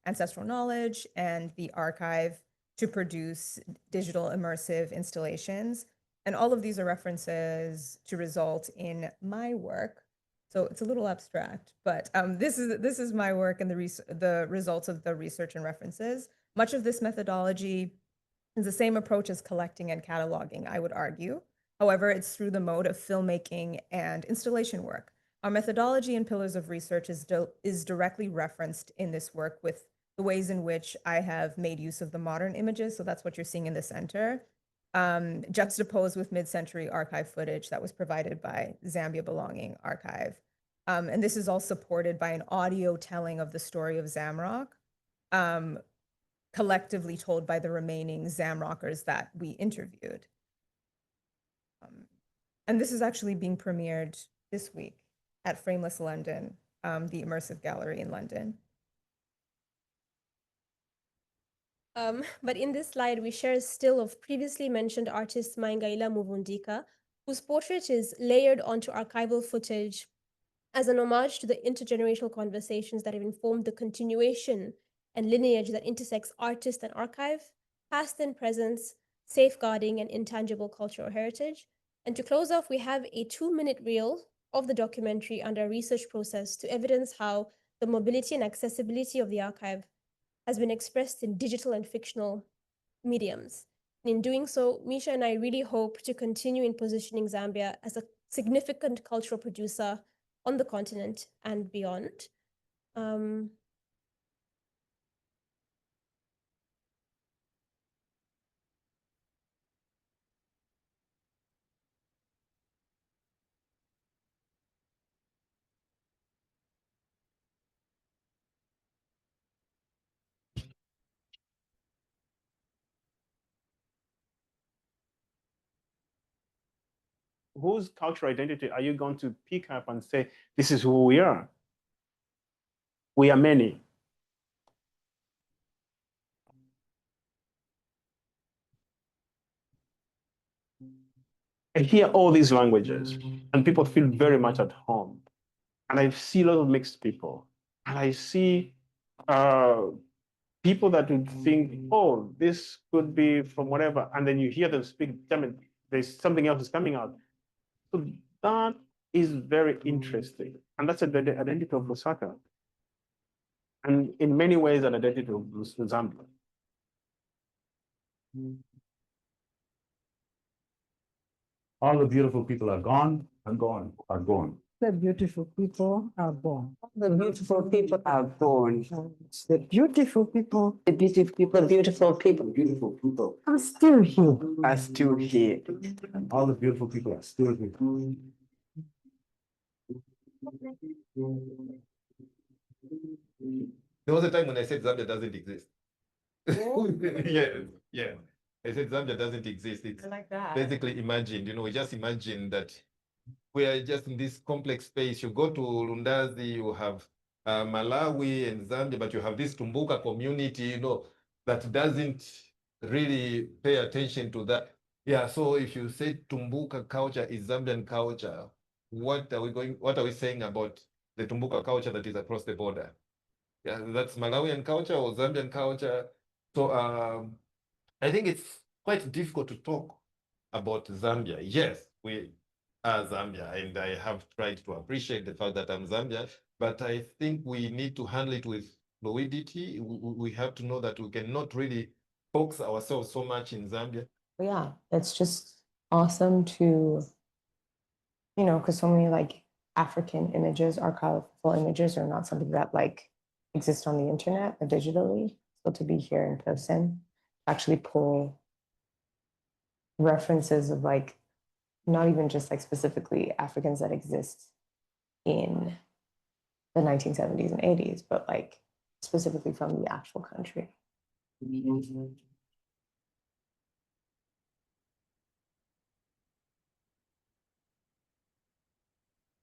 ancestral knowledge and the archive to produce digital immersive installations. And all of these are references to result in my work. So it's a little abstract, but this is my work and the results of the research and references. Much of this methodology is the same approach as collecting and cataloging, I would argue. However, it's through the mode of filmmaking and installation work. Our methodology and pillars of research is directly referenced in this work with the ways in which I have made use of the modern images. So that's what you're seeing in the center, juxtaposed with mid-century archive footage that was provided by Zambia Belonging Archive. And this is all supported by an audio telling of the story of Zamrock, collectively told by the remaining Zamrockers that we interviewed. And this is actually being premiered this week at Frameless London, the Immersive Gallery in London. But in this slide, we share a still of previously mentioned artist Maingaila Muvundika, whose portrait is layered onto archival footage as an homage to the intergenerational conversations that have informed the continuation and lineage that intersects artist and archive, past and present, safeguarding and intangible cultural heritage. And to close off, we have a 2-minute reel of the documentary under a research process to evidence how the mobility and accessibility of the archive has been expressed in digital and fictional mediums. And in doing so, Misha and I really hope to continue in positioning Zambia as a significant cultural producer on the continent and beyond. Whose cultural identity are you going to pick up and say, this is who we are? We are many. I hear all these languages and people feel very much at home. And I see a lot of mixed people. And I see people that would think, oh, this could be from whatever. And then you hear them speak German, there's something else is coming out. So that is very interesting. And that's the identity of Lusaka. And in many ways, an identity of Zambia. All the beautiful people are gone, are gone, are gone. The beautiful people are born. The beautiful people are born. The beautiful people The beautiful people, beautiful people, beautiful people are still here. are still here. All the beautiful people are still here. There was a time when I said Zambia doesn't exist. Yeah. I said Zambia doesn't exist. It's I like that. basically imagined, we just imagine that we are just in this complex space. You go to Lundazi, you have Malawi and Zambia, but you have this Tumbuka community, that doesn't really pay attention to that. Yeah, so if you say Tumbuka culture is Zambian culture, what are we saying about the Tumbuka culture that is across the border? Yeah, that's Malawian culture or Zambian culture. So I think it's quite difficult to talk about Zambia. Yes, we are Zambia, and I have tried to appreciate the fact that I'm Zambian, but I think we need to handle it with fluidity. We have to know that we cannot really focus ourselves so much in Zambia. Yeah, it's just awesome to, because so many like African images, archival images are not something that like exist on the internet or digitally. So to be here in person, actually pull references of like, not even just like specifically Africans that exist in the 1970s and 80s, but like specifically from the actual country.